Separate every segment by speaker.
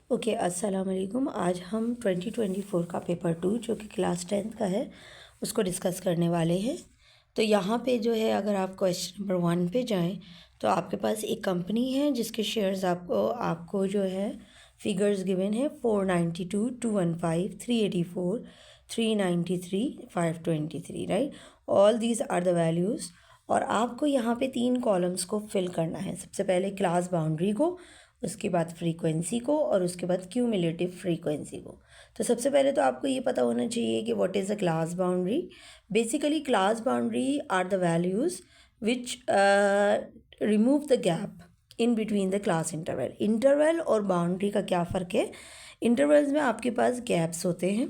Speaker 1: Okay, अस्सलाम वालेकुम। आज हम 2024 का पेपर 2 जो कि क्लास 10th का है उसको डिस्कस करने वाले हैं। तो यहाँ पे जो है, अगर आप क्वेश्चन नंबर 1 पे जाएं तो आपके पास एक कंपनी है जिसके शेयर्स आपको जो है फिगर्स गिवन है 492, 215, 384, 393, 523, right. All these are the values. और आपको यहाँ पे 3 कॉलम्स को फिल करना है। सबसे पहले क्लास बाउंड्री को, उसके बाद फ्रीक्वेंसी को, और उसके बाद क्यूमुलेटिव फ्रीक्वेंसी को। तो सबसे पहले तो आपको ये पता होना चाहिए कि what is a class boundary. Basically class boundary are the values which remove the gap in between the class interval. Interval और बाउंड्री का क्या फ़र्क है? इंटरवल्स में आपके पास गैप्स होते हैं।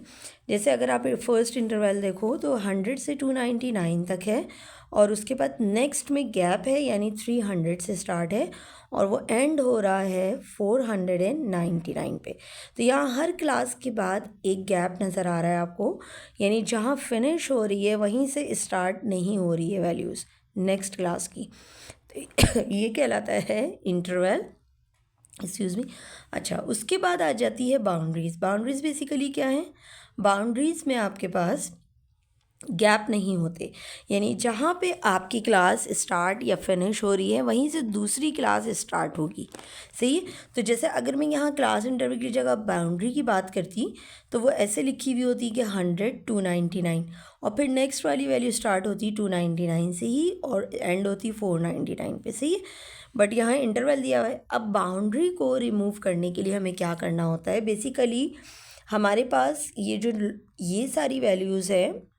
Speaker 1: जैसे अगर आप फर्स्ट इंटरवल देखो तो 100 से 299 तक है, और उसके बाद नेक्स्ट में गैप है, यानी 300 से स्टार्ट है और वो एंड हो रहा है 499 पे। तो यहाँ हर क्लास के बाद एक गैप नज़र आ रहा है आपको, यानी जहाँ फिनिश हो रही है वहीं से स्टार्ट नहीं हो रही है वैल्यूज़ नेक्स्ट क्लास की। तो ये कहलाता है इंटरवल। Excuse me. अच्छा, उसके बाद आ जाती है बाउंड्रीज़। बाउंड्रीज़ बेसिकली क्या है? बाउंड्रीज़ में आपके पास गैप नहीं होते, यानी जहाँ पे आपकी क्लास स्टार्ट या फिनिश हो रही है वहीं से दूसरी क्लास स्टार्ट होगी। सही है। तो जैसे अगर मैं यहाँ क्लास इंटरवल की जगह बाउंड्री की बात करती तो वो ऐसे लिखी हुई होती कि 100, 299, और फिर नेक्स्ट वाली वैल्यू स्टार्ट होती 299 से ही और एंड होती 499 पे। सही है। बट यहाँ इंटरवल दिया हुआ है। अब बाउंड्री को रिमूव करने के लिए हमें क्या करना होता है? बेसिकली हमारे पास ये सारी वैल्यूज़ है।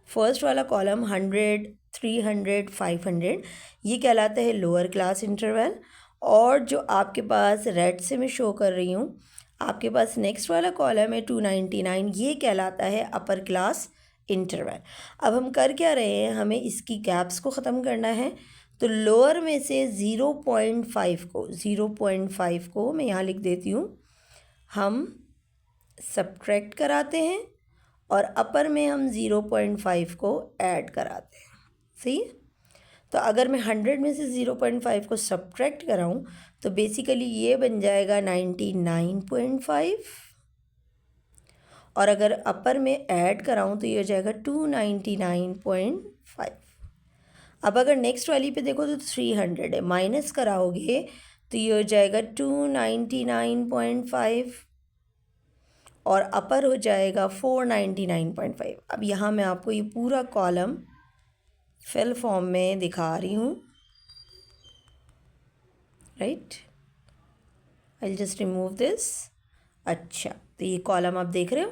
Speaker 1: फर्स्ट वाला कॉलम 100, 300, 500, ये कहलाता है लोअर क्लास इंटरवल। और जो आपके पास रेड से मैं शो कर रही हूँ, आपके पास नेक्स्ट वाला कॉलम है 299, ये कहलाता है अपर क्लास इंटरवल। अब हम कर क्या रहे हैं? हमें इसकी गैप्स को ख़त्म करना है। तो लोअर में से 0.5 को मैं यहाँ लिख देती हूँ, हम सब्ट्रैक्ट कराते हैं, और अपर में हम 0.5 को ऐड कराते हैं। सही। तो अगर मैं 100 में से 0.5 को सब्ट्रैक्ट कराऊं तो बेसिकली ये बन जाएगा 99.5, और अगर अपर में ऐड कराऊं तो ये हो जाएगा 299.5। अब अगर नेक्स्ट वाली पे देखो तो 300 है, माइनस कराओगे तो ये हो जाएगा 299.5, और अपर हो जाएगा 499.5। अब यहाँ मैं आपको ये पूरा कॉलम फिल फॉर्म में दिखा रही हूँ, right. I just remove this. अच्छा, तो ये कॉलम आप देख रहे हो,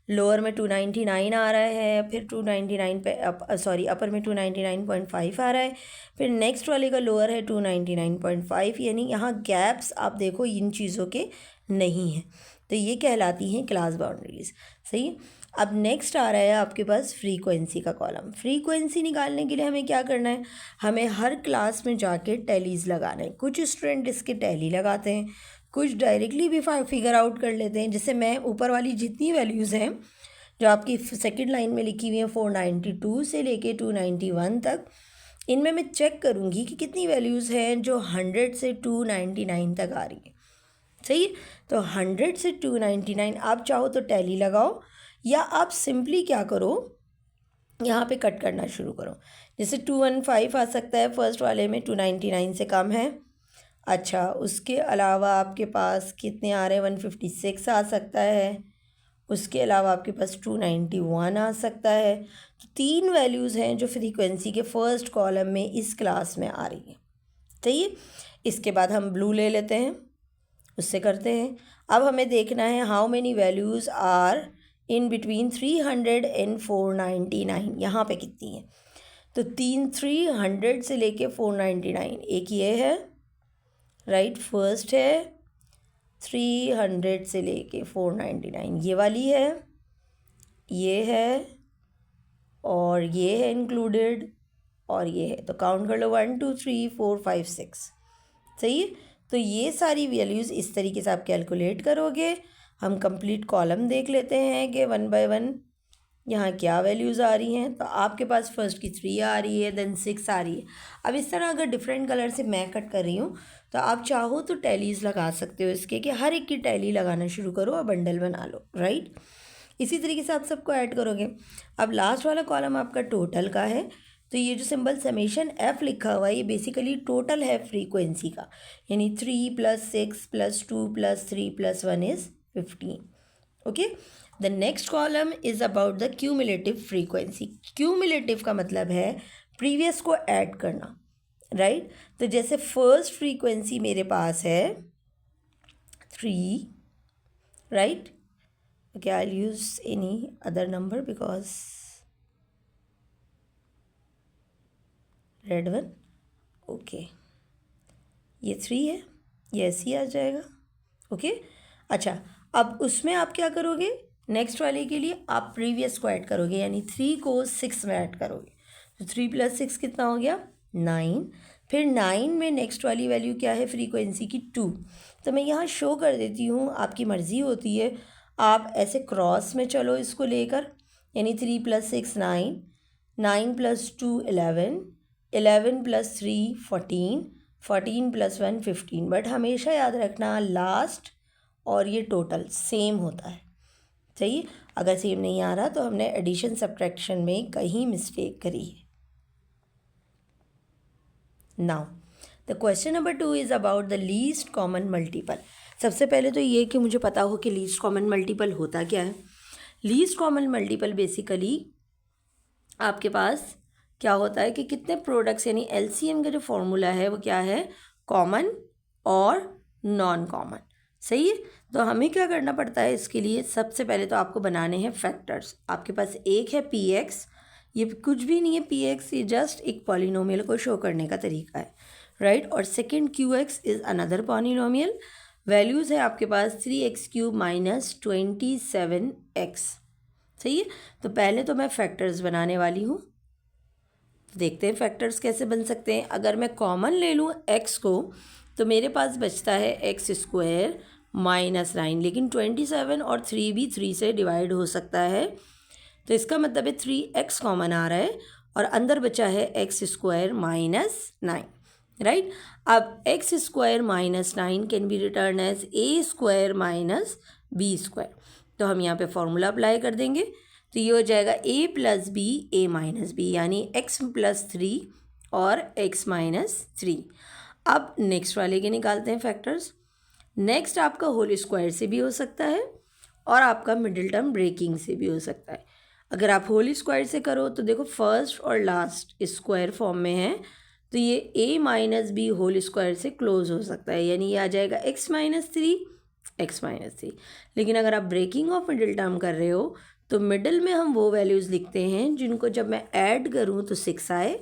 Speaker 1: लोअर में 299 आ रहा है, फिर 299 पे सॉरी अपर में 299.5 आ रहा है, फिर नेक्स्ट वाले का लोअर है 299.5, यानी यहाँ गैप्स आप देखो इन चीज़ों के नहीं हैं। तो ये कहलाती हैं क्लास बाउंड्रीज। सही। अब नेक्स्ट आ रहा है आपके पास फ्रीक्वेंसी का कॉलम। फ्रीक्वेंसी निकालने के लिए हमें क्या करना है? हमें हर क्लास में जाके टैलीज लगाना है। कुछ स्टूडेंट इसके टैली लगाते हैं, कुछ डायरेक्टली भी फिगर आउट कर लेते हैं। जैसे मैं ऊपर वाली जितनी वैल्यूज़ हैं जो आपकी सेकंड लाइन में लिखी हुई हैं 492 से लेके 291 तक, इनमें मैं चेक करूँगी कि कितनी वैल्यूज़ हैं जो 100 से 299 तक आ रही हैं। सही। तो 100 से 299 आप चाहो तो टैली लगाओ, या आप सिंपली क्या करो, यहाँ पे कट करना शुरू करो। जैसे 215 आ सकता है फर्स्ट वाले में, 299 से कम है। अच्छा, उसके अलावा आपके पास कितने आ रहे हैं? 156 आ सकता है। उसके अलावा आपके पास 291 आ सकता है। तो 3 वैल्यूज़ हैं जो फ्रीक्वेंसी के फर्स्ट कॉलम में इस क्लास में आ रही है। सही है। इसके बाद हम ब्लू ले लेते हैं, उससे करते हैं। अब हमें देखना है how many values are in between 300 and 499, यहाँ पे कितनी है? तो 300 से लेके 499, एक ये है, राइट, फर्स्ट है। 300 से लेके 499 ये वाली है, ये है, और ये है इंक्लूडेड, और ये है। तो काउंट कर लो, 1 2 3 4 5 6। सही है। तो ये सारी वैल्यूज़ इस तरीके से आप कैलकुलेट करोगे। हम कंप्लीट कॉलम देख लेते हैं कि 1 बाय 1 यहाँ क्या वैल्यूज़ आ रही हैं, तो आपके पास फर्स्ट की 3 आ रही है, देन 6 आ रही है। अब इस तरह अगर डिफरेंट कलर से मैं कट कर रही हूँ तो आप चाहो तो टैलीज लगा सकते हो इसके, कि हर एक की टैली लगाना शुरू करो और बंडल बना लो, राइट। इसी तरीके से आप सबको ऐड करोगे। अब लास्ट वाला कॉलम आपका टोटल का है, तो ये जो सिंबल समेशन एफ लिखा हुआ है ये बेसिकली टोटल है फ्रीक्वेंसी का, यानी 3 + 6 + 2 + 3 + 1 is 15। Okay, the next column is about the cumulative frequency. Cumulative का मतलब है प्रीवियस को ऐड करना, राइट। तो जैसे फर्स्ट फ्रीक्वेंसी मेरे पास है 3, right. Okay, I will use any other number because red one. Okay, ये 3 है, ये ऐसे ही आ जाएगा। ओके, अच्छा, अब उसमें आप क्या करोगे, नेक्स्ट वाले के लिए आप प्रीवियस को ऐड करोगे, यानी 3 को 6 में ऐड करोगे, तो 3 + 6 कितना हो गया 9। फिर 9 में नेक्स्ट वाली वैल्यू क्या है फ्रीक्वेंसी की 2। तो मैं यहाँ शो कर देती हूँ, आपकी मर्ज़ी होती है, आप ऐसे क्रॉस में चलो इसको लेकर, यानी 3 + 6 9, 9 + 2 11, 11 + 3 14, 14 + 1 15। बट हमेशा याद रखना लास्ट और ये टोटल सेम होता है, सही। अगर सेम नहीं आ रहा तो हमने एडिशन सब्ट्रैक्शन में कहीं मिस्टेक करी है। Now the question number 2 is about the least common multiple. सबसे पहले तो ये कि मुझे पता हो कि लीस्ट कॉमन मल्टीपल होता क्या है। लीस्ट कॉमन मल्टीपल बेसिकली आपके पास क्या होता है कि कितने प्रोडक्ट्स, यानी एलसीएम का जो फॉर्मूला है वो क्या है, कॉमन और नॉन कॉमन, सही है। तो हमें क्या करना पड़ता है इसके लिए, सबसे पहले तो आपको बनाने हैं फैक्टर्स। आपके पास एक है पी एक्स, ये कुछ भी नहीं है पी एक्स, ये जस्ट एक पॉलिनोमियल को शो करने का तरीका है, राइट। और second Q x is another polynomial. Values है आपके पास 3x³ - 27x, सही है। तो पहले तो मैं फैक्टर्स बनाने वाली हूँ, तो देखते हैं फैक्टर्स कैसे बन सकते हैं। अगर मैं कॉमन ले लूँ x को तो मेरे पास बचता है x² - 9, लेकिन 27 और 3 भी 3 से डिवाइड हो सकता है, तो इसका मतलब है 3x कॉमन आ रहा है और अंदर बचा है x² - 9, राइट। अब x² - 9 can be return as a² - b²। तो हम यहाँ पे फॉर्मूला अप्लाई कर देंगे, तो ये हो जाएगा a + b a - b, यानी x + 3 और x - 3। अब नेक्स्ट वाले के निकालते हैं फैक्टर्स। नेक्स्ट आपका होल स्क्वायर से भी हो सकता है और आपका मिडिल टर्म ब्रेकिंग से भी हो सकता है। अगर आप होल स्क्वायर से करो तो देखो फर्स्ट और लास्ट स्क्वायर फॉर्म में है, तो ये a - b होल स्क्वायर से क्लोज हो सकता है, यानी ये आ जाएगा x - 3 x - 3। लेकिन अगर आप ब्रेकिंग ऑफ मिडिल टर्म कर रहे हो तो मिडिल में हम वो वैल्यूज़ लिखते हैं जिनको जब मैं ऐड करूँ तो 6 आए,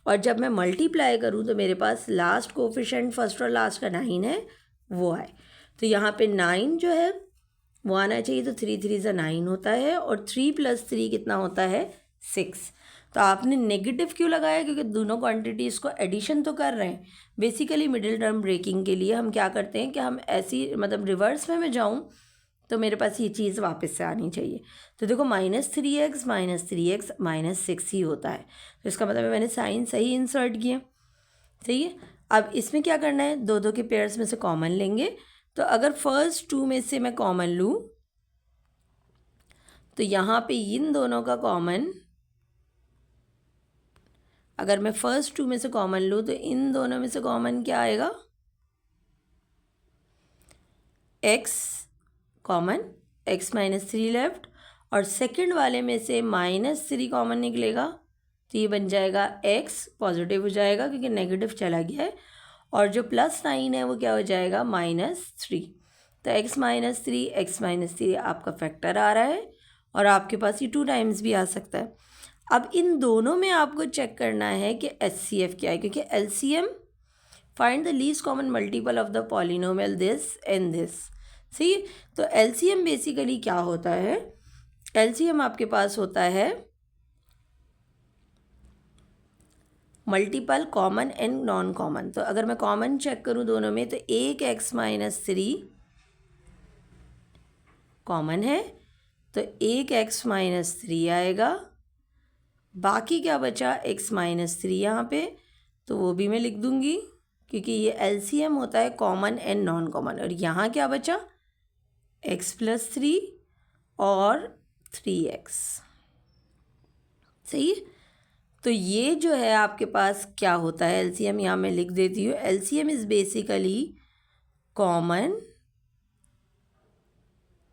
Speaker 1: और जब मैं मल्टीप्लाई करूँ तो मेरे पास लास्ट कोफिशिएंट फर्स्ट और लास्ट का 9 है वो आए। तो यहाँ पे 9 जो है वो आना चाहिए, तो 3 3 ज़ा 9 होता है और 3 + 3 कितना होता है 6। तो आपने नेगेटिव क्यों लगाया, क्योंकि दोनों क्वांटिटीज़ को एडिशन तो कर रहे हैं। बेसिकली मिडिल टर्म ब्रेकिंग के लिए हम क्या करते हैं कि हम ऐसी मतलब रिवर्स में मैं जाऊँ तो मेरे पास ये चीज़ वापस से आनी चाहिए। तो देखो -3x - 3x - 6 ही होता है, तो इसका मतलब है मैंने साइन सही इंसर्ट किया, सही है। अब इसमें क्या करना है, दो दो के पेयर्स में से कॉमन लेंगे। तो अगर फर्स्ट 2 में से मैं कॉमन लूँ तो यहाँ पे इन दोनों का कॉमन, अगर मैं फर्स्ट 2 में से कॉमन लूँ तो इन दोनों में से कॉमन क्या आएगा, x कॉमन, x - 3 लेफ्ट, और सेकंड वाले में से -3 कॉमन निकलेगा, तो ये बन जाएगा x पॉजिटिव हो जाएगा क्योंकि नेगेटिव चला गया है, और जो +9 है वो क्या हो जाएगा -3। तो x - 3 x - 3 आपका फैक्टर आ रहा है और आपके पास ये 2 टाइम्स भी आ सकता है। अब इन दोनों में आपको चेक करना है कि HCF क्या है, क्योंकि LCM find the least common multiple of the polynomial this and this, see. तो LCM बेसिकली क्या होता है, LCM आपके पास होता है multiple common and non common. तो अगर मैं कॉमन चेक करूं दोनों में तो एक x - 3 कॉमन है तो एक x माइनस 3 आएगा, बाकी क्या बचा x माइनस 3 यहाँ पे, तो वो भी मैं लिख दूँगी क्योंकि ये LCM होता है कॉमन एंड नॉन कॉमन। और यहाँ क्या बचा, x प्लस 3 और 3x। सही है। तो ये जो है आपके पास क्या होता है, LCM यहाँ मैं लिख देती हूँ। LCM is basically common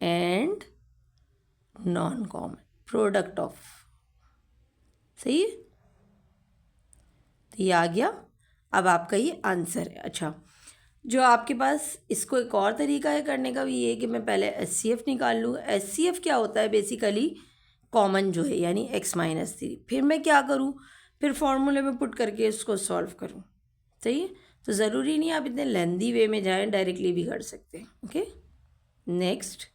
Speaker 1: and non common product of. सही है, तो ये आ गया। अब आपका ये आंसर है। अच्छा, जो आपके पास इसको एक और तरीका है करने का, भी ये है कि मैं पहले HCF निकाल लूँ। HCF क्या होता है, बेसिकली कॉमन जो है, यानी x माइनस 3। फिर मैं क्या करूँ, फिर फॉर्मूले में पुट करके इसको सॉल्व करूँ। सही है, तो ज़रूरी नहीं आप इतने लेंदी वे में जाएं, डायरेक्टली भी कर सकते हैं। Okay, next,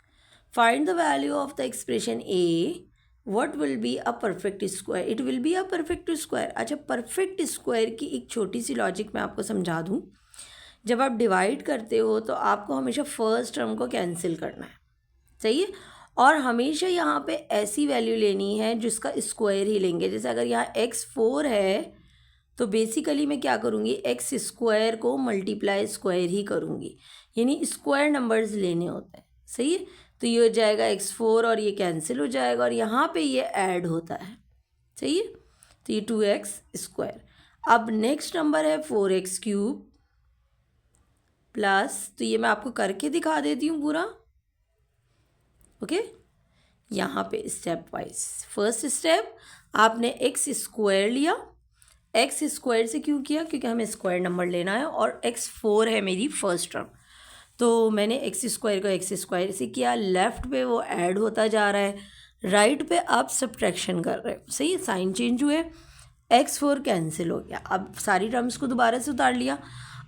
Speaker 1: find the value of the expression a, what will be a perfect square. It will be a perfect square. अच्छा, परफेक्ट स्क्वायर की एक छोटी सी लॉजिक मैं आपको समझा दूँ। जब आप डिवाइड करते हो तो आपको हमेशा फर्स्ट टर्म को कैंसिल करना है। सही है, और हमेशा यहाँ पे ऐसी वैल्यू लेनी है जिसका स्क्वायर ही लेंगे। जैसे अगर यहाँ x4 है तो बेसिकली मैं क्या करूँगी, एक्स स्क्वायर को मल्टीप्लाई स्क्वायर ही करूँगी, यानी स्क्वायर नंबर्स लेने होते हैं। सही है, तो ये हो जाएगा x4 और ये कैंसिल हो जाएगा और यहाँ पे ये ऐड होता है। सही है, तो ये 2x स्क्वायर। अब नेक्स्ट नंबर है 4x क्यूब प्लस, तो ये मैं आपको करके दिखा देती हूँ पूरा। ओके, यहाँ पे स्टेप वाइज। फर्स्ट स्टेप, आपने एक्स स्क्वायर लिया। एक्स स्क्वायर से क्यों किया, क्योंकि हमें स्क्वायर नंबर लेना है और x4 है मेरी फर्स्ट टर्म, तो मैंने एक्स स्क्वायर को एक्स स्क्वायर से किया। लेफ्ट पे वो ऐड होता जा रहा है, राइट पे आप सब्ट्रैक्शन कर रहे हो। सही है, साइन चेंज हुए, x4 कैंसिल हो गया। अब सारी टर्म्स को दोबारा से उतार लिया।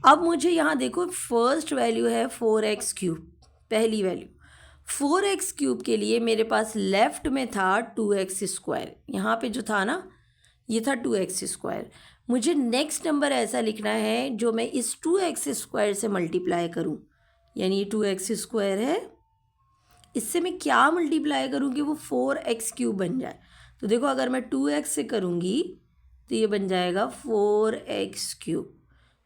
Speaker 1: अब मुझे यहाँ देखो, फर्स्ट वैल्यू है 4x क्यूब, पहली वैल्यू। 4x क्यूब के लिए मेरे पास लेफ्ट में था 2x स्क्वायर, यहाँ पे जो था ना ये था 2x स्क्वायर। मुझे नेक्स्ट नंबर ऐसा लिखना है जो मैं इस 2x स्क्वायर से मल्टीप्लाई करूँ, यानी 2x स्क्वायर है, इससे मैं क्या मल्टीप्लाई करूँ कि वो 4x क्यूब बन जाए। तो देखो, अगर मैं 2x से करूँगी तो ये बन जाएगा 4x क्यूब।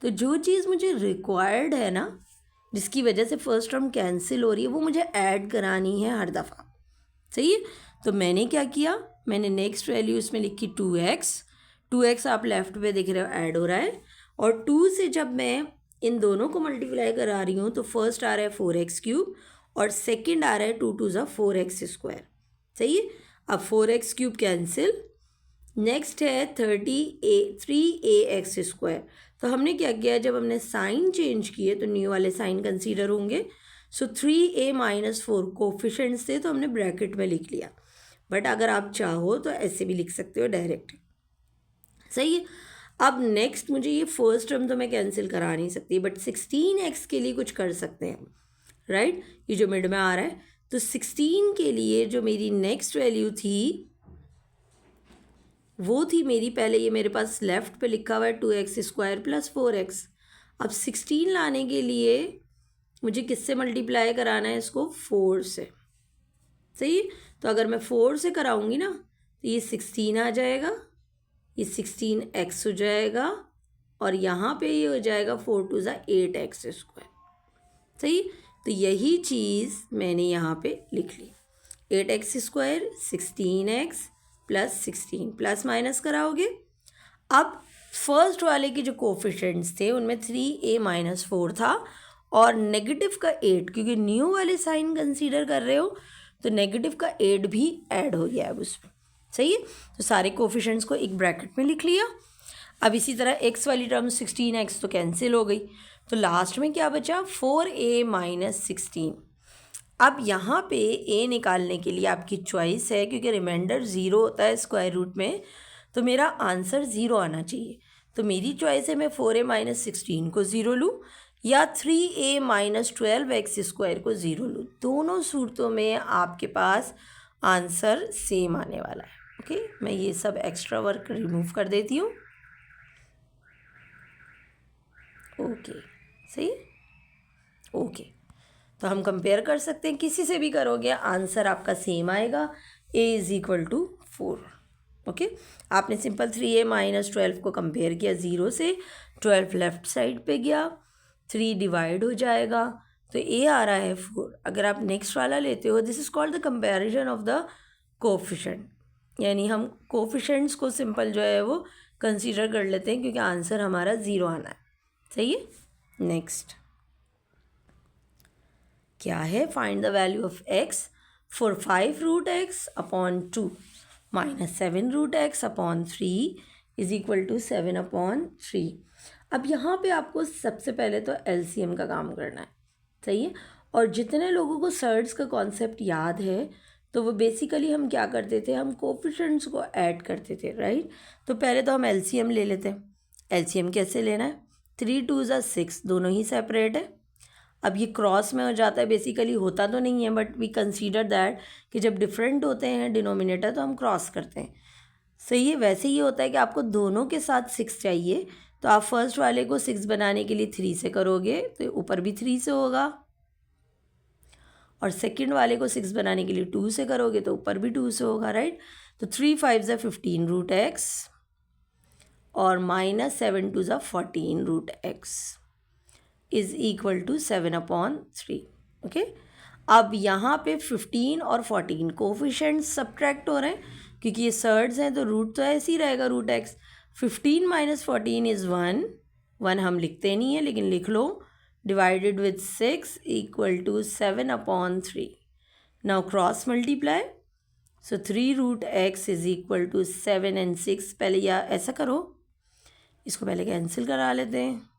Speaker 1: तो जो चीज़ मुझे रिक्वायर्ड है ना, जिसकी वजह से फर्स्ट टर्म कैंसिल हो रही है, वो मुझे ऐड करानी है हर दफ़ा। सही है, तो मैंने क्या किया, मैंने नेक्स्ट वैल्यू इसमें लिखी 2x आप लेफ्ट पे देख रहे हो ऐड हो रहा है, और 2 से जब मैं इन दोनों को मल्टीप्लाई करा रही हूँ तो फर्स्ट आ रहा है 4x क्यूब और सेकंड आ रहा है 2 2 4x स्क्वायर। सही है, अब 4x क्यूब कैंसिल, नेक्स्ट है 3ax स्क्वायर। तो हमने क्या किया, जब हमने साइन चेंज किए तो न्यू वाले साइन कंसीडर होंगे। सो 3a माइनस 4 कोफिशेंट्स थे तो हमने ब्रैकेट में लिख लिया, बट अगर आप चाहो तो ऐसे भी लिख सकते हो डायरेक्ट। सही है, अब नेक्स्ट मुझे ये फर्स्ट टर्म तो मैं कैंसिल करा नहीं सकती, बट 16x के लिए कुछ कर सकते हैं, राइट। ये जो मिड में आ रहा है, तो 16 के लिए जो मेरी नेक्स्ट वैल्यू थी वो थी मेरी, पहले ये मेरे पास लेफ्ट पे लिखा हुआ है 2x स्क्वायर प्लस 4x। अब 16 लाने के लिए मुझे किससे मल्टीप्लाई कराना है, इसको 4 से। सही, तो अगर मैं 4 से कराऊंगी ना तो ये 16 आ जाएगा, ये 16x हो जाएगा और यहाँ पे ये हो जाएगा 4 2 8x स्क्वायर। सही, तो यही चीज़ मैंने यहाँ पे लिख ली, 8x square 16x plus 16, plus minus कराओगे। अब फर्स्ट वाले के जो कोफिशिएंट्स थे उनमें 3a माइनस 4 था और नेगेटिव का 8, क्योंकि न्यू वाले साइन कंसीडर कर रहे हो तो नेगेटिव का 8 भी ऐड हो गया है उसमें। सही है, तो सारे कोफिशिएंट्स को एक ब्रैकेट में लिख लिया। अब इसी तरह x वाली टर्म 16x तो कैंसिल हो गई, तो लास्ट में क्या बचा, 4a माइनस 16। अब यहाँ पे a निकालने के लिए आपकी चॉइस है, क्योंकि रिमाइंडर 0 होता है स्क्वायर रूट में, तो मेरा आंसर 0 आना चाहिए। तो मेरी चॉइस है मैं 4a माइनस 16 को 0 लूँ या 3a माइनस 12x स्क्वायर को 0 लूँ। दोनों सूरतों में आपके पास आंसर सेम आने वाला है। ओके, मैं ये सब एक्स्ट्रा वर्क रिमूव कर देती हूँ। ओके, सही, ओके। तो हम कंपेयर कर सकते हैं, किसी से भी करोगे आंसर आपका सेम आएगा, a is equal to 4। Okay, आपने सिंपल 3a माइनस 12 को कंपेयर किया 0 से, 12 लेफ्ट साइड पे गया, 3 डिवाइड हो जाएगा, तो a आ रहा है 4। अगर आप नेक्स्ट वाला लेते हो, this is called the comparison of the coefficient, यानी हम कोफिशेंट्स को सिंपल जो है वो कंसीडर कर लेते हैं क्योंकि आंसर हमारा 0 आना है। सही है। नेक्स्ट क्या है, find the value of x for 5 root x upon 2 minus 7 root x upon 3 is equal to 7 upon 3। अब यहाँ पे आपको सबसे पहले तो एलसीएम का काम करना है। सही है। और जितने लोगों को सर्ड्स का कॉन्सेप्ट याद है तो वो बेसिकली हम क्या करते थे, हम कोफिशिएंट्स को ऐड करते थे, राइट। तो पहले तो हम एलसीएम ले लेते हैं। एलसीएम कैसे लेना है, 3 2 ज़ा 6, दोनों ही सेपरेट है। अब ये क्रॉस में हो जाता है, बेसिकली होता तो नहीं है बट वी कंसीडर दैट कि जब डिफरेंट होते हैं डिनोमिनेटर तो हम क्रॉस करते हैं। सही है। वैसे ही होता है कि आपको दोनों के साथ 6 चाहिए, तो आप फर्स्ट वाले को 6 बनाने के लिए 3 से करोगे तो ऊपर भी 3 से होगा, और सेकंड वाले को 6 बनाने के लिए 2 से करोगे तो ऊपर भी 2 से होगा, राइट। तो 3 5 ज़ा 15 रूट एक्स और माइनस 7 2 ज़ा 14 root x is equal to 7 upon 3। Okay, अब यहाँ पे 15 और 14 कोफिशिएंट्स सब्ट्रैक्ट हो रहे हैं क्योंकि ये सर्ड्स हैं, तो रूट तो ऐसे ही रहेगा रूट एक्स। 15 माइनस 14 इज़ 1, 1 हम लिखते नहीं है लेकिन लिख लो, divided with 6 equal to 7 upon 3। Now cross multiply, so 3 root x is equal to 7 and 6। पहले या ऐसा करो, इसको पहले कैंसिल करा लेते हैं।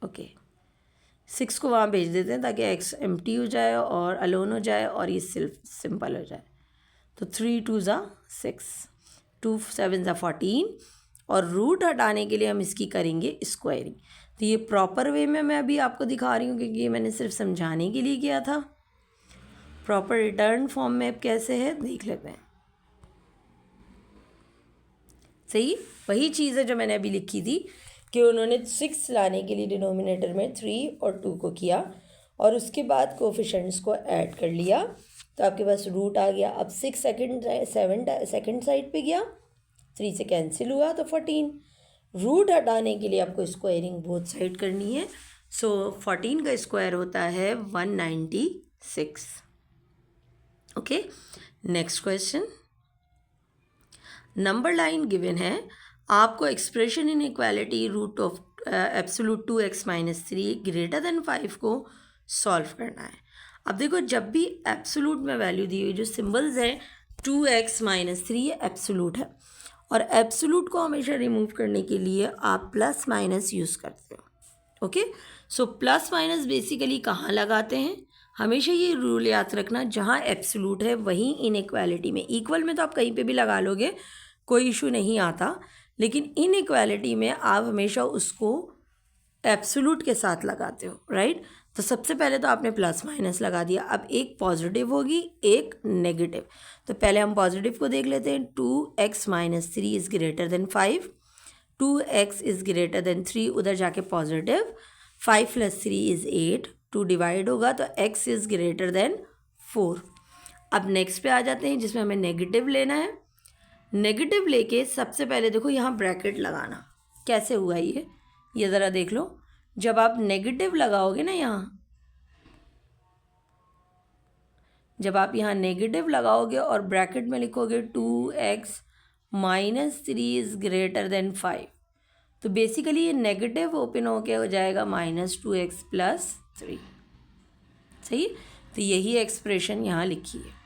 Speaker 1: ओके, 6 को वहाँ भेज देते हैं ताकि एक्स एम्प्टी हो जाए और अलोन हो जाए और ये सिंपल हो जाए। तो 3 2 ज़ा 6, 2 7 ज़ा 14, और रूट हटाने के लिए हम इसकी करेंगे स्क्वायरिंग। तो ये प्रॉपर वे में मैं अभी आपको दिखा रही हूँ क्योंकि ये मैंने सिर्फ समझाने के लिए किया था। प्रॉपर रिटर्न फॉर्म में अब कैसे है देख लेते हैं। सही, वही चीज़ है जो मैंने अभी लिखी थी कि उन्होंने 6 लाने के लिए डिनोमिनेटर में 3 और 2 को किया और उसके बाद कोफिशिएंट्स को ऐड कर लिया, तो आपके पास रूट आ गया। अब 6 सेकंड साइड पे गया, 3 से कैंसिल हुआ तो 14। रूट हटाने के लिए आपको स्क्वायरिंग बोथ साइड करनी है, सो 14 का स्क्वायर होता है 196। Okay, next question. Number line given है, आपको expression inequality root of absolute 2x minus 3 greater than 5 को सॉल्व करना है। अब देखो, जब भी एब्सोल्यूट में वैल्यू दी हुई, जो सिंबल्स हैं 2x माइनस 3 ये एब्सोल्यूट है, और एब्सोल्यूट को हमेशा रिमूव करने के लिए आप प्लस माइनस यूज़ करते हो। Okay, so plus minus basically कहाँ लगाते हैं, हमेशा ये रूल याद रखना, जहाँ एब्सोल्यूट है वहीं इनइक्वालिटी में, इक्वल में तो आप कहीं पे भी लगा लोगे कोई इशू नहीं आता, लेकिन इनइक्वालिटी में आप हमेशा उसको एब्सोल्यूट के साथ लगाते हो, राइट। तो सबसे पहले तो आपने प्लस माइनस लगा दिया, अब एक पॉजिटिव होगी एक नेगेटिव, तो पहले हम पॉजिटिव को देख लेते हैं। 2x minus 3 is greater than 5, 2x is greater than 3, उधर जाके पॉजिटिव, 5 प्लस 3 इज़ 8, 2 डिवाइड होगा तो x इज़ ग्रेटर देन 4। अब नेक्स्ट पे आ जाते हैं जिसमें हमें नेगेटिव लेना है। नेगेटिव लेके सबसे पहले देखो यहाँ ब्रैकेट लगाना कैसे हुआ ये ज़रा देख लो। जब आप नेगेटिव लगाओगे ना, जब आप यहाँ नेगेटिव लगाओगे और ब्रैकेट में लिखोगे 2x minus 3 is greater than 5, तो बेसिकली ये नेगेटिव ओपन होके हो जाएगा -2x प्लस 3। सही, तो यही एक्सप्रेशन यहाँ लिखी है।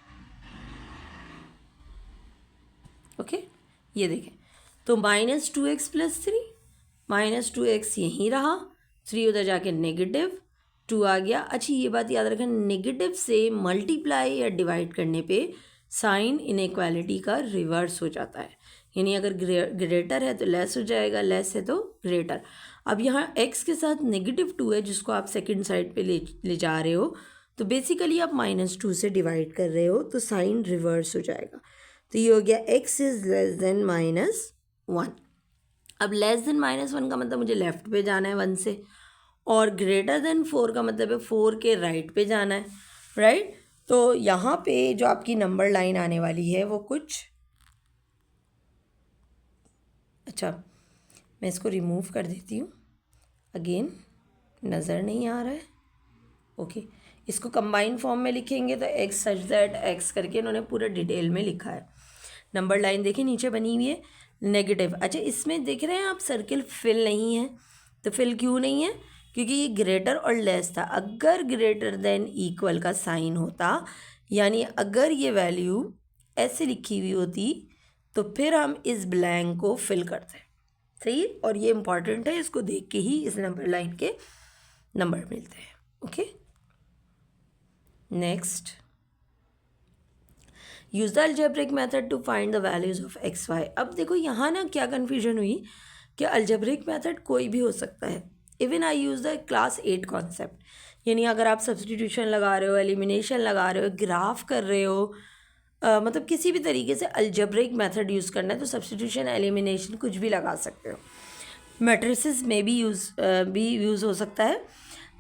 Speaker 1: ओके, ये देखें, तो -2x प्लस 3, -2x यहीं रहा, 3 उधर जाके नेगेटिव 2 आ गया। अच्छी ये बात याद रखें, नेगेटिव से मल्टीप्लाई या डिवाइड करने पे साइन इनइक्वालिटी का रिवर्स हो जाता है, यानी अगर ग्रेटर है तो लेस हो जाएगा, लेस है तो ग्रेटर। अब यहाँ x के साथ -2 है जिसको आप सेकंड साइड पे ले जा रहे हो, तो बेसिकली आप -2 से डिवाइड कर रहे हो तो साइन रिवर्स हो जाएगा। तो ये हो गया x इज़ लेस देन -1। अब लेस देन -1 का मतलब मुझे लेफ्ट पे जाना है 1 से, और ग्रेटर देन 4 का मतलब है 4 के राइट पे जाना है, राइट। तो यहाँ पे जो आपकी नंबर लाइन आने वाली है वो कुछ, अच्छा मैं इसको रिमूव कर देती हूँ, अगेन नज़र नहीं आ रहा है, ओके। इसको कंबाइन फॉर्म में लिखेंगे तो एक्स सच दैट एक्स करके इन्होंने पूरा डिटेल में लिखा है। नंबर लाइन देखिए नीचे बनी हुई है नेगेटिव। अच्छा इसमें देख रहे हैं आप सर्किल फिल नहीं है, तो फिल क्यों नहीं है, क्योंकि ये ग्रेटर और लेस था। अगर ग्रेटर देन इक्वल का साइन होता, यानी अगर ये वैल्यू ऐसे लिखी हुई होती, तो फिर हम इस ब्लैंक को फिल करते हैं, सही। और ये इम्पॉर्टेंट है, इसको देख के ही इस नंबर लाइन के नंबर मिलते हैं, okay. Next, use the algebraic method to find the values of x y. अब देखो यहाँ ना क्या कन्फ्यूजन हुई कि अलजेब्रिक मेथड कोई भी हो सकता है। Even I use the class 8 concept, यानी अगर आप सब्सटीट्यूशन लगा रहे हो, एलिमिनेशन लगा रहे हो, ग्राफ कर रहे हो, मतलब किसी भी तरीके से अलजेब्रिक मेथड यूज़ करना है तो सब्सटीट्यूशन एलिमिनेशन कुछ भी लगा सकते हो। मैट्रिसेस में भी यूज़ हो सकता है।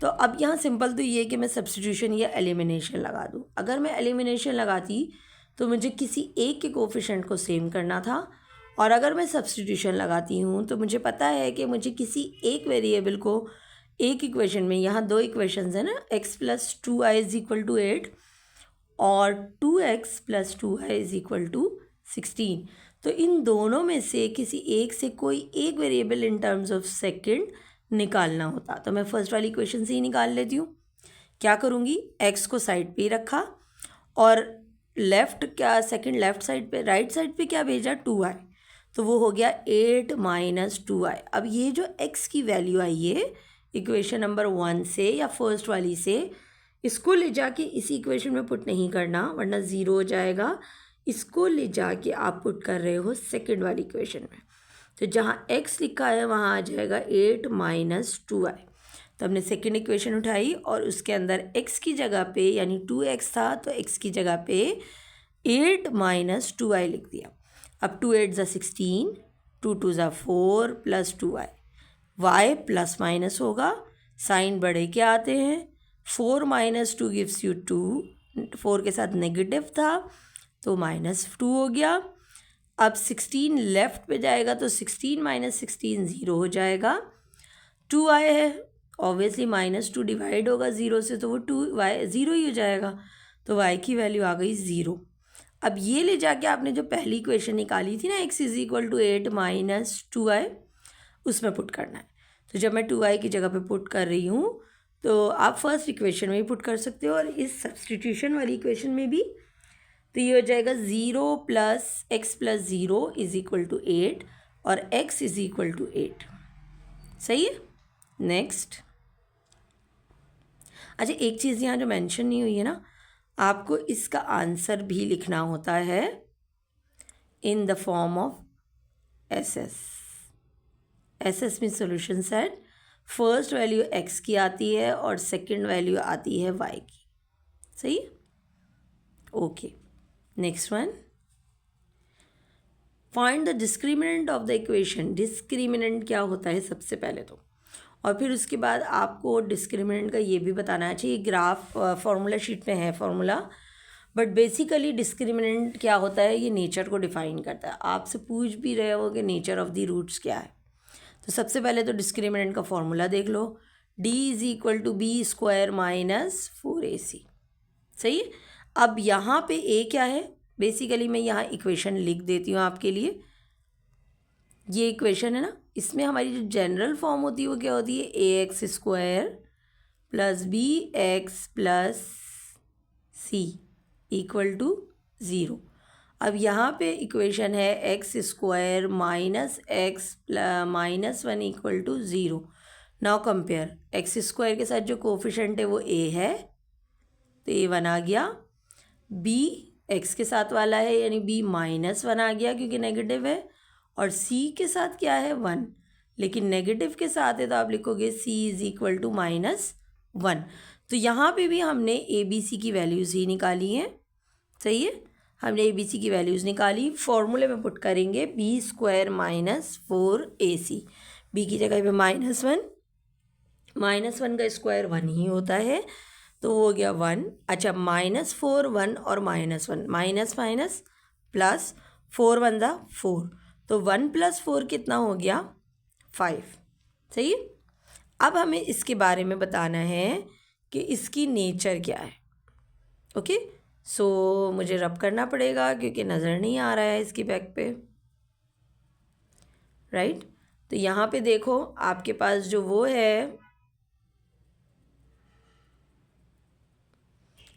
Speaker 1: तो अब यहाँ सिंपल तो ये कि मैं सब्सटीट्यूशन या एलिमिनेशन लगा दूँ। अगर मैं एलिमिनेशन लगाती तो मुझे किसी एक के कोफिशिएंट को सेम करना था, और अगर मैं सब्सटीट्यूशन लगाती हूँ तो मुझे पता है कि मुझे किसी एक वेरिएबल को एक इक्वेशन में, यहाँ दो इक्वेशंस है ना, x plus 2i is equal to 8 और 2x plus 2i is equal to 16, तो इन दोनों में से किसी एक से कोई एक variable in terms of second निकालना होता। तो मैं फर्स्ट वाली इक्वेशन से ही निकाल लेती हूँ। क्या करूँगी, x को साइड पे ही रखा और लेफ़्ट क्या सेकंड लेफ़्ट साइड पे, राइट साइड पे क्या भेजा 2i, तो वो हो गया 8 माइनस 2i। अब ये जो x की वैल्यू आई है इक्वेशन नंबर 1 से या फर्स्ट वाली से, इसको ले जाके इसी इक्वेशन में पुट नहीं करना वरना ज़ीरो हो जाएगा। इसको ले जाके आप पुट कर रहे हो सेकंड वाली इक्वेशन में, तो जहाँ x लिखा है वहाँ आ जाएगा 8 माइनस 2i। तो हमने सेकंड इक्वेशन उठाई और उसके अंदर x की जगह पे यानी 2x था तो x की जगह पे 8 माइनस 2i लिख दिया। अब 2 8 ज़ा 16, 2 2 ज़ा 4 plus 2i, y plus minus होगा, साइन बढ़े के आते हैं, 4 माइनस 2 गिव्स यू 2, 4 के साथ नेगेटिव था तो माइनस 2 हो गया। अब 16 लेफ़्ट पे जाएगा तो 16 माइनस 16 ज़ीरो हो जाएगा। 2i है, ऑब्वियसली माइनस 2 डिवाइड होगा ज़ीरो से तो वो 2y ज़ीरो ही हो जाएगा, तो y की वैल्यू आ गई 0। अब ये ले जाके आपने जो पहली इक्वेशन निकाली थी ना x is equal to 8 minus 2i, उसमें पुट करना है। तो जब मैं 2i की जगह पे पुट कर रही हूँ तो आप फर्स्ट इक्वेशन में भी पुट कर सकते हो और इस सब्सटीट्यूशन वाली इक्वेशन में भी। तो ये हो जाएगा 0 plus x plus 0 is equal to 8 और x इज इक्वल टू 8, सही है। नेक्स्ट, अच्छा एक चीज़ यहाँ जो मेंशन नहीं हुई है ना, आपको इसका आंसर भी लिखना होता है in the form of s में solution set. First value x की आती है और सेकंड वैल्यू आती है y की, सही। Okay, next one, find the discriminant of the equation. Discriminant क्या होता है सबसे पहले तो, और फिर उसके बाद आपको डिस्क्रिमिनेंट का ये भी बताना चाहिए। ग्राफ फार्मूला शीट में है फार्मूला, बट बेसिकली डिस्क्रिमिनेंट क्या होता है ये नेचर को डिफाइन करता है। आपसे पूछ भी रहे हो कि नेचर ऑफ द रूट्स क्या है, तो सबसे पहले तो डिस्क्रिमिनेंट का फॉर्मूला देख लो, d is equal to b square minus 4ac, सही है। अब यहाँ पे a क्या है, बेसिकली मैं यहाँ इक्वेशन लिख देती हूँ आपके लिए। ये इक्वेशन है ना, इसमें हमारी जो जनरल फॉर्म होती है वो क्या होती है, a x square plus b x plus c equal to 0। अब यहाँ पे इक्वेशन है x square minus x minus 1 equal to 0। Now compare, x square के साथ जो कोफिशेंट है वो a है तो a1 आ गया, b x के साथ वाला है यानी b माइनस 1 आ गया क्योंकि नेगेटिव है, और c के साथ क्या है 1, लेकिन नेगेटिव के साथ है तो आप लिखोगे c is equal to minus 1। तो यहाँ पे भी हमने ए बी सी की वैल्यूज़ ही निकाली हैं, सही है। हमने ए बी सी की वैल्यूज़ निकाली, फॉर्मूले में पुट करेंगे B square minus 4ac, B की जगह पे -1, -1 का स्क्वायर 1 ही होता है, तो वो हो गया 1। अच्छा, -4 1 और -1 माइनस माइनस प्लस 4 1 ज़ा 4, तो 1 + 4 कितना हो गया 5। सही। अब हमें इसके बारे में बताना है कि इसकी नेचर क्या है। ओके, सो मुझे रब करना पड़ेगा क्योंकि नज़र नहीं आ रहा है इसकी बैक पे, राइट। तो यहाँ पे देखो आपके पास जो वो है,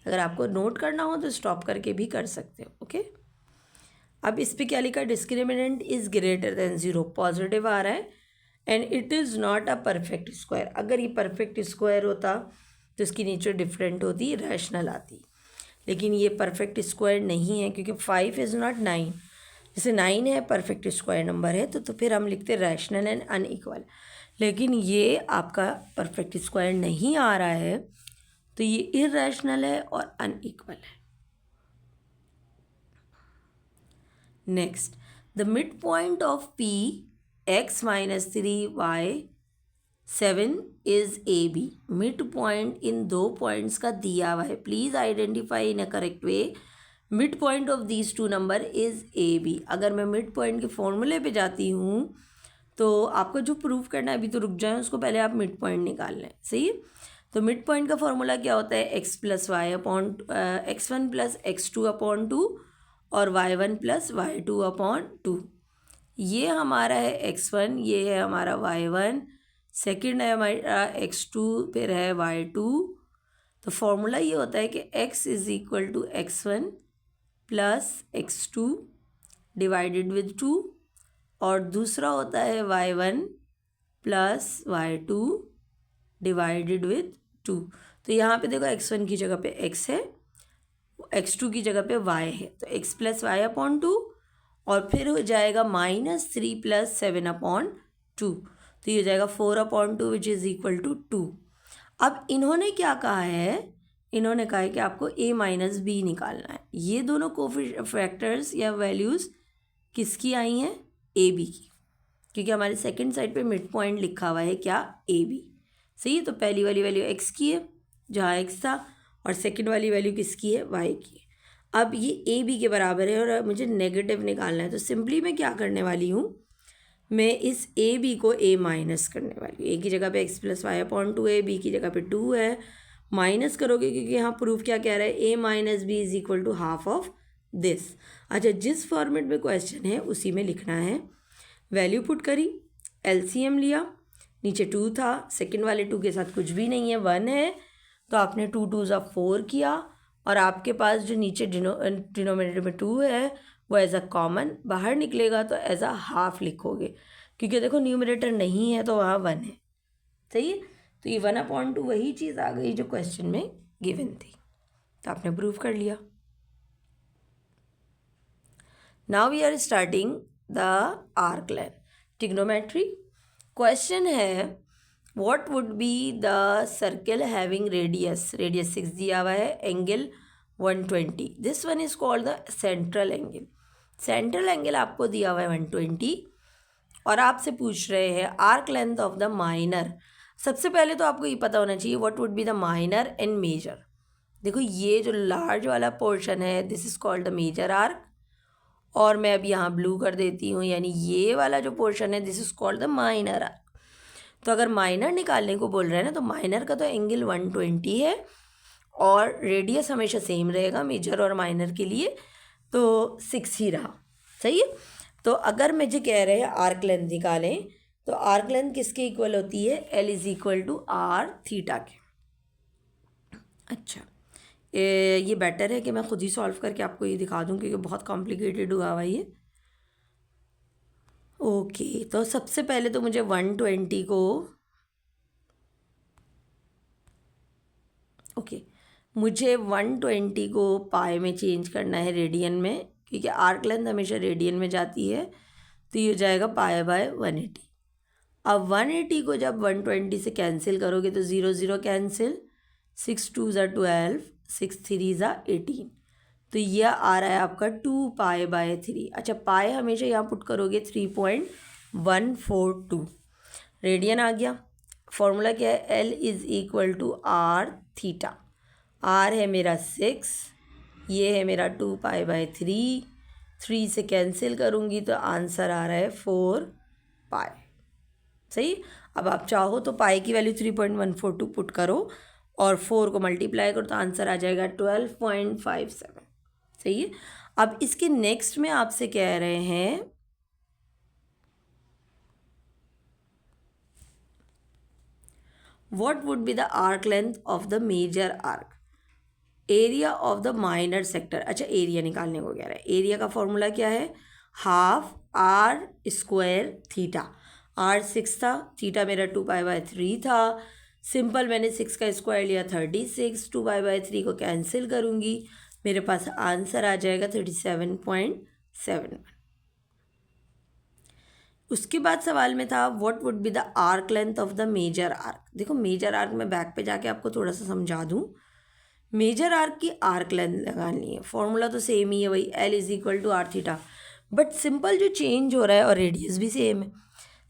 Speaker 1: अगर आपको नोट करना हो तो स्टॉप करके भी कर सकते हो। ओके, अब इस पे क्या लिखा, discriminant is greater than 0, positive आ रहा है, and it is not a perfect square. अगर ये परफेक्ट स्क्वायर होता तो इसकी नेचर डिफरेंट होती, रैशनल आती, लेकिन ये परफेक्ट स्क्वायर नहीं है क्योंकि 5 इज़ नॉट 9। जैसे 9 है परफेक्ट स्क्वायर नंबर है, तो फिर हम लिखते रैशनल एंड अनइक्वल, लेकिन ये आपका परफेक्ट स्क्वायर नहीं आ रहा है, तो ये इरैशनल है और अनइक्वल है। Next, the mid point of P x - 3y 7 is A B. Mid point इन दो पॉइंट्स का दिया हुआ है, please identify in a correct way mid point of these two number is A B. अगर मैं मिड पॉइंट के फॉर्मूले पे जाती हूँ तो आपको जो प्रूफ करना है, अभी तो रुक जाए, उसको पहले आप मिड पॉइंट निकाल लें। सही है, तो मिड पॉइंट का फॉर्मूला क्या होता है, x1 + x2/2 और y1 + y2/2। ये हमारा है x1, ये है हमारा y1, सेकंड है हमारा x2, फिर है y2। तो फॉर्मूला ये होता है कि x = x1 + x2 divided with 2, और दूसरा होता है y1 + y2 डिवाइडेड विद 2। तो यहाँ पे देखो x1 की जगह पे x है, x2 की जगह पे y है, तो x + y/2, और फिर हो जाएगा -3 + 7/2, तो ये हो जाएगा 4/2 विच इज़ इक्वल टू 2। अब इन्होंने क्या कहा है, इन्होंने कहा है कि आपको a - b निकालना है। ये दोनों फैक्टर्स या वैल्यूज़ किसकी आई हैं, ए बी की, क्योंकि हमारे सेकंड साइड पे मिड पॉइंट लिखा हुआ है क्या, ए बी। सही है, तो पहली वाली वैल्यू x की है जहाँ x था, और सेकंड वाली वैल्यू किसकी है, y की है। अब ये ए बी के बराबर है और मुझे नेगेटिव निकालना है, तो सिंपली मैं क्या करने वाली हूँ, मैं इस ए बी को a माइनस करने वाली हूँ। ए की जगह पे x + y/2 है, बी की जगह पे 2 है, माइनस करोगे क्योंकि यहाँ प्रूफ क्या कह रहा है, a - b = half of this. अच्छा, जिस फॉर्मेट में क्वेश्चन है उसी में लिखना है। वैल्यू पुट करी, एलसीएम लिया, नीचे 2 था, सेकंड वाले 2 के साथ कुछ भी नहीं है, 1 है, तो आपने 2 2 ज़ा 4 किया, और आपके पास जो नीचे डिनोमिनेटर में 2 है वो एज अ कॉमन बाहर निकलेगा, तो एज अ हाफ लिखोगे, क्योंकि देखो न्यूमरेटर नहीं है तो वहाँ 1 है। सही है, तो ये 1/2 वही चीज़ आ गई जो क्वेश्चन में गिवन थी, तो आपने प्रूव कर लिया। Now we are starting the arc length trigonometry. Question है, what would be the circle having radius 6 दिया हुआ है, angle 120। This one is called the central angle. Central angle आपको दिया हुआ है 120, और आपसे पूछ रहे हैं arc length of the minor. सबसे पहले तो आपको ये पता होना चाहिए what would be the minor and major. देखो ये जो लार्ज वाला पोर्शन है, this is called the major arc, और मैं अब यहाँ ब्लू कर देती हूँ, यानी ये वाला जो पोर्शन है this is called the minor arc. तो अगर माइनर निकालने को बोल रहे हैं ना, तो माइनर का तो एंगल 120 है, और रेडियस हमेशा सेम रहेगा मेजर और माइनर के लिए, तो 6 ही रहा। सही है, तो अगर मुझे कह रहे हैं आर्क लेंथ निकालें, तो आर्क लेंथ किसके इक्वल होती है, L = r θ के। अच्छा, ये बेटर है कि मैं खुद ही सॉल्व करके आपको ये दिखा दूं, क्योंकि बहुत कॉम्प्लिकेटेड हुआ हुआ ये। ओके, तो सबसे पहले तो मुझे 120 को, मुझे 120 को पाई में चेंज करना है, रेडियन में, क्योंकि आर्क लेंथ हमेशा रेडियन में जाती है, तो ये हो जाएगा π/180। अब 180 को जब 120 से कैंसिल करोगे तो 0 0 कैंसिल, 6 2 ज़ा 12, 6 3 ज़ा 18, तो यह आ रहा है आपका 2π/3। अच्छा, पाई हमेशा यहाँ पुट करोगे 3.142, रेडियन आ गया। फॉर्मूला क्या है, L is equal to r theta. R है मेरा 6, ये है मेरा 2π/3, 3 से कैंसिल करूँगी तो आंसर आ रहा है 4π। सही। अब आप चाहो तो पाई की वैल्यू 3.142 पुट करो और 4 को मल्टीप्लाई करो तो आंसर आ जाएगा 12.57। सही है। अब इसके नेक्स्ट में आपसे कह रहे हैं what would be the arc length of the major arc, area of the minor sector. अच्छा, एरिया निकालने को कह रहा है। एरिया का फॉर्मूला क्या है, half r square theta. R 6 था, थीटा मेरा 2π/3 था। सिंपल मैंने 6 का स्क्वायर लिया 36, 2π/3 को कैंसिल करूँगी, मेरे पास आंसर आ जाएगा 37.71। उसके बाद सवाल में था what would be the arc length of the major arc. देखो मेजर आर्क में बैक पे जाके आपको थोड़ा सा समझा दूँ। मेजर आर्क की आर्क लेंथ लगानी है, फॉर्मूला तो सेम ही है वही, L is equal to r theta. But simple जो चेंज हो रहा है, और रेडियस भी सेम है,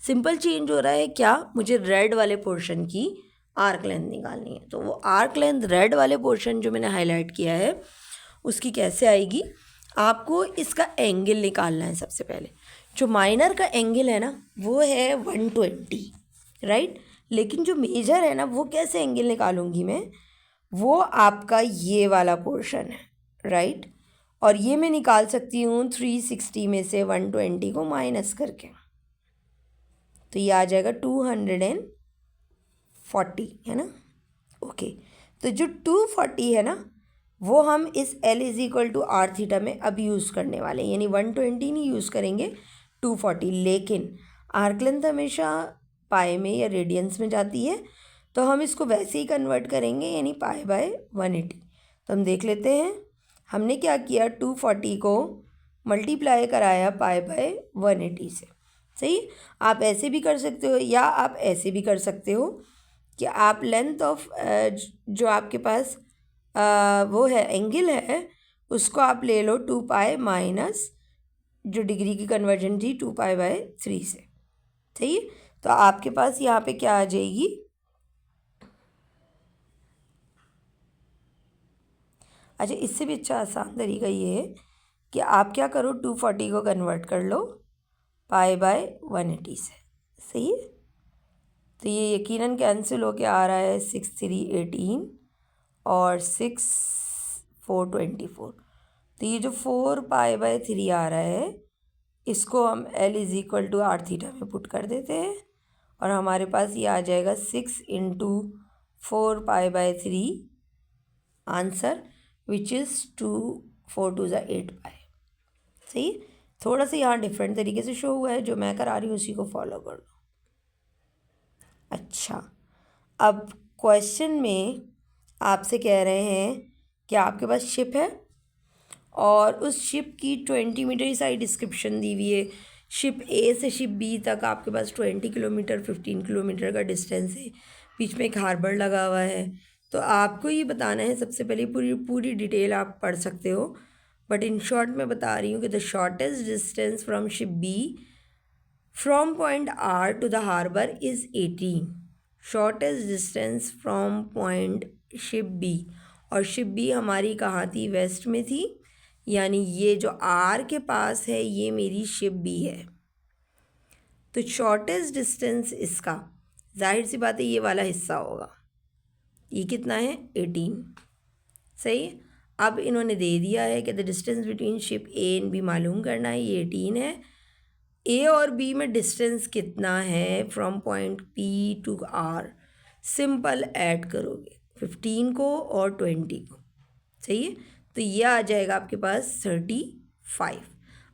Speaker 1: सिंपल चेंज हो रहा है क्या, मुझे रेड वाले पोर्शन की आर्क लेंथ निकालनी है। तो वो आर्क लेंथ रेड वाले पोर्शन जो मैंने हाईलाइट किया है उसकी कैसे आएगी, आपको इसका एंगल निकालना है। सबसे पहले जो माइनर का एंगल है ना वो है 120, राइट। लेकिन जो मेजर है ना वो कैसे एंगल निकालूंगी मैं, वो आपका ये वाला पोर्शन है, राइट। और ये मैं निकाल सकती हूँ 360 में से 120 को माइनस करके, तो ये आ जाएगा 240, है ना। ओके, तो जो 240 है ना वो हम इस L is equal to r theta में अब यूज़ करने वाले हैं, यानी 120 नहीं यूज़ करेंगे, 240। लेकिन आर्क लेंथ हमेशा पाई में या रेडियंस में जाती है, तो हम इसको वैसे ही कन्वर्ट करेंगे, यानी π/180। तो हम देख लेते हैं, हमने क्या किया, 240 को मल्टीप्लाई कराया π/180 से। सही। आप ऐसे भी कर सकते हो या आप ऐसे भी कर सकते हो कि आप लेंथ ऑफ जो आपके पास वो है एंगल है उसको आप ले लो 2π माइनस जो डिग्री की कन्वर्जन थी 2π/3 से। सही। तो आपके पास यहाँ पे क्या आ जाएगी, अच्छा इससे भी अच्छा आसान तरीका ये है कि आप क्या करो, 240 को कन्वर्ट कर लो π/180 से। सही है। तो ये यकीनन कैंसिल होके आ रहा है 6 3 18 और 6 4 24। तो ये जो 4π/3 आ रहा है इसको हम L is equal to r theta में पुट कर देते हैं और हमारे पास ये आ जाएगा 6 × 4π/3 आंसर विच इज़ 2 4 2 8π। सही। थोड़ा सा यहाँ डिफरेंट तरीके से शो हुआ है, जो मैं करा रही हूँ उसी को फॉलो कर लो। अच्छा, अब क्वेश्चन में आपसे कह रहे हैं कि आपके पास शिप है और उस शिप की 20 मीटर की सारी डिस्क्रिप्शन दी हुई है। शिप ए से शिप बी तक आपके पास 20 किलोमीटर 15 किलोमीटर का डिस्टेंस है, बीच में एक हार्बर लगा हुआ है। तो आपको ये बताना है, सबसे पहले पूरी डिटेल आप पढ़ सकते हो, बट इन शॉर्ट मैं बता रही हूँ कि the shortest distance from ship B from point R to the harbour is 18। Shortest distance from point ship B, और शिप बी हमारी कहाँ थी, वेस्ट में थी, यानी ये जो आर के पास है ये मेरी शिप बी है। तो शॉर्टेस्ट डिस्टेंस इसका जाहिर सी बात है ये वाला हिस्सा होगा। ये कितना है, 18। सही। अब इन्होंने दे दिया है कि the distance between ship A and B मालूम करना है, ये 18 है। ए और बी में डिस्टेंस कितना है from point P to R, simple add करोगे 15 को और 20 को। सही है। तो ये आ जाएगा आपके पास 35।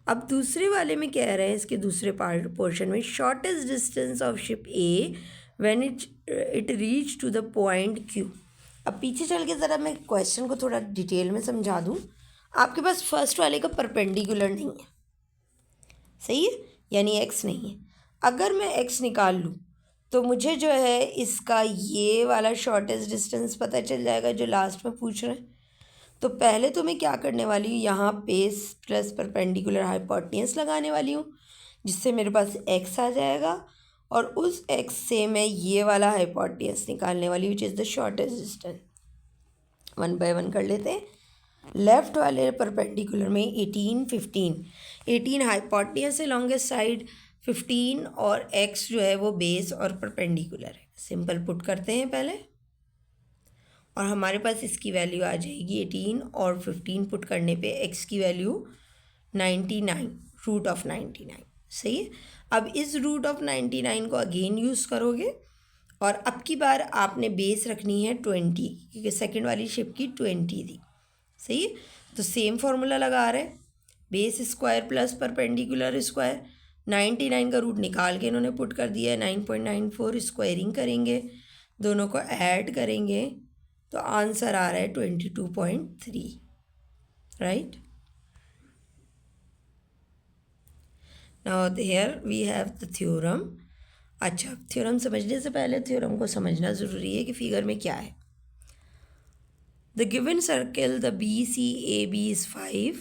Speaker 1: अब दूसरे वाले में कह रहे हैं, इसके दूसरे पोर्शन में, shortest distance of ship A when it reach to the point Q. अब पीछे चल के ज़रा मैं क्वेश्चन को थोड़ा डिटेल में समझा दूँ। आपके पास फर्स्ट वाले का परपेंडिकुलर नहीं है, सही है, यानी एक्स नहीं है। अगर मैं एक्स निकाल लूँ तो मुझे जो है इसका ये वाला शॉर्टेस्ट डिस्टेंस पता चल जाएगा जो लास्ट में पूछ रहे हैं। तो पहले तो मैं क्या करने वाली हूँ, यहाँ बेस प्लस परपेंडिकुलर हाइपोटेन्यूज लगाने वाली हूँ, जिससे मेरे पास एक्स आ जाएगा और उस x से मैं ये वाला हाइपोटेनस निकालने वाली which is the shortest distance. 1 by 1 कर लेते हैं। लेफ्ट वाले परपेंडिकुलर में 18 15, 18 हाइपोटेनस है लॉन्गेस्ट साइड, 15 और x जो है वो बेस और परपेंडिकुलर है। सिंपल पुट करते हैं पहले और हमारे पास इसकी वैल्यू आ जाएगी 18 और 15 पुट करने पे x की वैल्यू 99, रूट ऑफ 99। सही है। अब इस रूट ऑफ 99 को अगेन यूज़ करोगे और अब की बार आपने बेस रखनी है 20, क्योंकि सेकंड वाली शिप की 20 थी। सही है। तो सेम फॉर्मूला लगा रहे हैं, base square plus perpendicular square. 99 का रूट निकाल के इन्होंने पुट कर दिया है 9.94, स्क्वायरिंग करेंगे, दोनों को ऐड करेंगे तो आंसर आ रहा है 22.3, right. Now here we have the theorem. अच्छा, थ्योरम समझने से पहले थ्योरम को समझना ज़रूरी है कि फिगर में क्या है। The given circle the BCAB is 5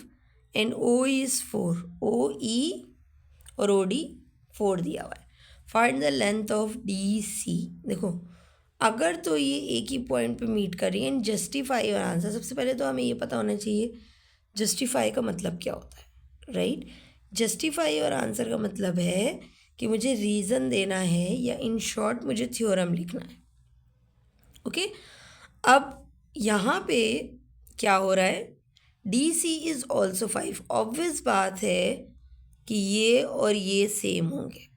Speaker 1: and O is 4, OE और OD 4 दिया हुआ है। Find the length of DC। देखो, अगर तो ये एक ही पॉइंट पे मीट कर रही है, जस्टिफाई और आंसर। सबसे पहले तो हमें ये पता होना चाहिए जस्टिफाई का मतलब क्या होता है, राइट। जस्टिफाई और आंसर का मतलब है कि मुझे रीज़न देना है या इन शॉर्ट मुझे थ्योरम लिखना है। ओके, अब यहाँ पे क्या हो रहा है, DC इज़ ऑल्सो 5। ऑब्वियस बात है कि ये और ये सेम होंगे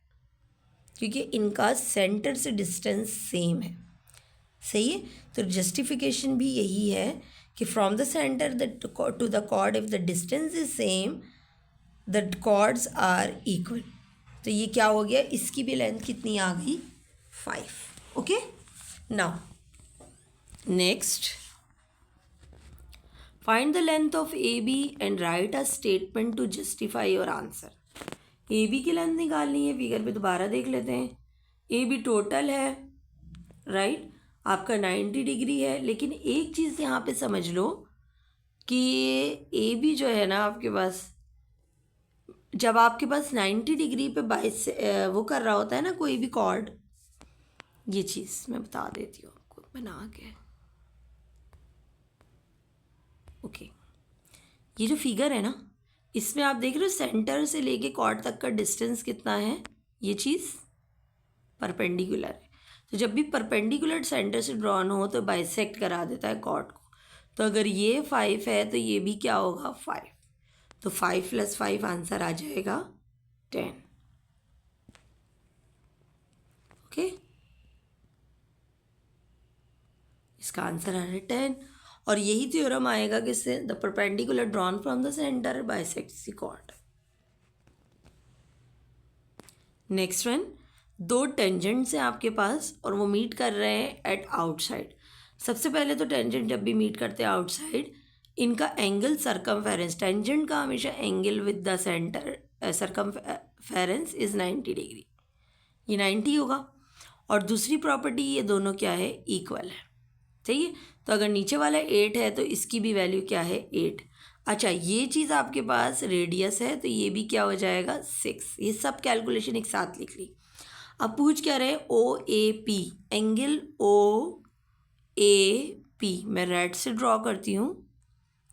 Speaker 1: क्योंकि इनका सेंटर से डिस्टेंस सेम है। सही है। तो जस्टिफिकेशन भी यही है कि from the centre to the chord if the distance is same the chords are equal. तो ये क्या हो गया, इसकी भी लेंथ कितनी आ गई, 5। Okay, now next find the length of AB and write a statement to justify your answer. AB की लेंथ निकालनी है, फिगर पे दोबारा देख लेते हैं। AB टोटल है, राइट, आपका 90 डिग्री है। लेकिन एक चीज़ यहाँ पे समझ लो कि ये AB जो है ना आपके पास, जब आपके पास 90 डिग्री पे बाइस वो कर रहा होता है ना कोई भी कॉर्ड, ये चीज़ मैं बता देती हूँ आपको बना के। ओके, ये जो फिगर है ना, इसमें आप देख रहे हो सेंटर से लेके कॉर्ड तक का डिस्टेंस कितना है, ये चीज़ परपेंडिकुलर है। तो जब भी परपेंडिकुलर सेंटर से ड्रॉन हो तो बाइसेक्ट करा देता है कॉर्ड को। तो अगर ये 5 है तो ये भी क्या होगा, 5। तो 5 + 5 आंसर आ जाएगा 10। ओके, इसका आंसर आ रहा है 10। और यही थ्योरम आएगा किससे, the perpendicular drawn from the centre bisects the chord. Next one, दो टेंजेंट्स हैं आपके पास और वो मीट कर रहे हैं एट आउटसाइड। सबसे पहले तो टेंजेंट जब भी मीट करते हैं आउटसाइड, इनका एंगल सरकमफेरेंस, टेंजेंट का हमेशा angle with the centre circumference is 90 degree, ये 90 होगा। और दूसरी प्रॉपर्टी, ये दोनों क्या है, इक्वल है। सही है। तो अगर नीचे वाला 8 है तो इसकी भी वैल्यू क्या है, 8। अच्छा, ये चीज़ आपके पास रेडियस है तो ये भी क्या हो जाएगा, 6। ये सब कैलकुलेशन एक साथ लिख ली। अब पूछ क्या रहे, OAP, एंगल OAP मैं रेड से ड्रॉ करती हूँ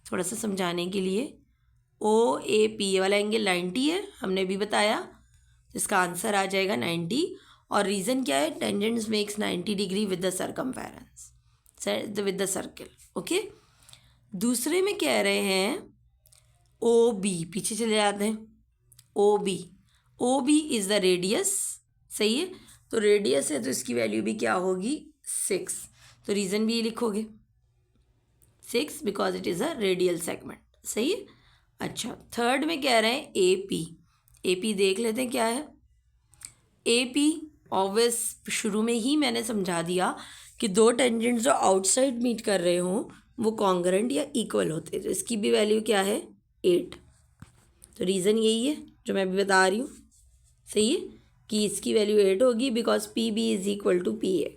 Speaker 1: थोड़ा सा समझाने के लिए। OAP ये वाला एंगल 90 है, हमने भी बताया, तो इसका आंसर आ जाएगा 90। और रीज़न क्या है, tangents makes 90 degree with the circumference with the circle. Okay, दूसरे में कह रहे हैं OB, पीछे चले जाते हैं। OB is the radius. सही है। तो रेडियस है तो इसकी वैल्यू भी क्या होगी, 6। तो रीज़न भी लिखोगे 6 because it is a radial segment. सही है। अच्छा, थर्ड में कह रहे हैं AP देख लेते हैं क्या है। AP ऑब्वियस, शुरू में ही मैंने समझा दिया कि दो टेंजेंट्स जो आउटसाइड मीट कर रहे हों वो कॉन्ग्रेंट या इक्वल होते हैं। तो इसकी भी वैल्यू क्या है, 8। तो रीज़न यही है जो मैं अभी बता रही हूँ। सही है कि इसकी वैल्यू 8 होगी because PB is equal to PA।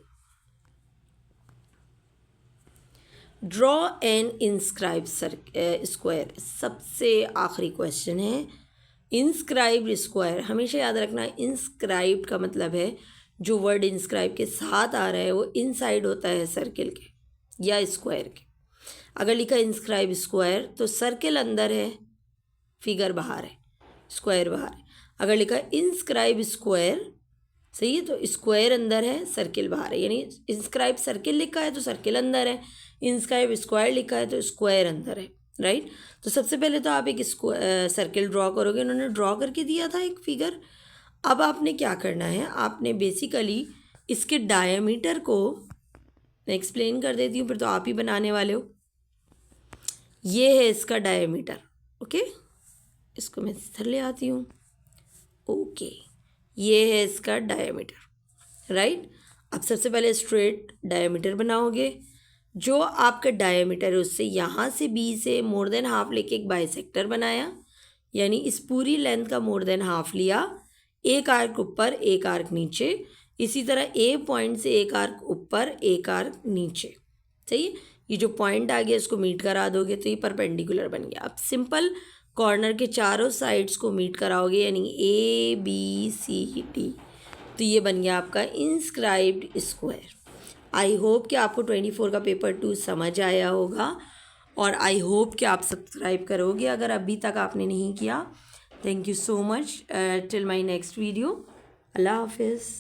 Speaker 1: Draw an inscribe square, सबसे आखिरी क्वेश्चन है। इंस्क्राइब्ड स्क्वायर, हमेशा याद रखना इंस्क्राइब्ड का मतलब है जो वर्ड इंस्क्राइब के साथ आ रहा है वो इनसाइड होता है सर्किल के या स्क्वायर के। अगर लिखा इंस्क्राइब स्क्वायर तो सर्किल अंदर है, फिगर बाहर है, स्क्वायर बाहर है। अगर लिखा इंस्क्राइब स्क्वायर, सही है, तो स्क्वायर अंदर है, सर्किल बाहर है। यानी इंस्क्राइब सर्किल लिखा है तो सर्किल अंदर है, इंस्क्राइब स्क्वायर लिखा है तो स्क्वायर अंदर है, राइट। तो सबसे पहले तो आप एक सर्किल ड्रॉ करोगे, उन्होंने ड्रॉ करके दिया था एक फिगर। अब आपने क्या करना है, आपने बेसिकली इसके डायमीटर को, मैं एक्सप्लेन कर देती हूँ फिर तो आप ही बनाने वाले हो। ये है इसका डायमीटर, ओके, इसको मैं इधर ले आती हूँ, ओके, ये है इसका डायमीटर, राइट। अब सबसे पहले स्ट्रेट डायमीटर बनाओगे। जो आपका डायमीटर है उससे यहाँ से बी से मोर देन हाफ लेके एक बाइसेक्टर बनाया, यानी इस पूरी लेंथ का मोर देन हाफ लिया, एक आर्क ऊपर एक आर्क नीचे, इसी तरह ए पॉइंट से एक आर्क ऊपर एक आर्क नीचे, सही है। ये जो पॉइंट आ गया इसको मीट करा दोगे तो ये परपेंडिकुलर बन गया। अब सिंपल कॉर्नर के चारों साइड्स को मीट कराओगे, यानी ए बी सी डी, तो ये बन गया आपका इंस्क्राइब्ड स्क्वायर। आई होप कि आपको 24 का पेपर 2 समझ आया होगा, और आई होप कि आप सब्सक्राइब करोगे अगर अभी तक आपने नहीं किया। Thank you so much, till my next video. अल्लाह हाफिज़।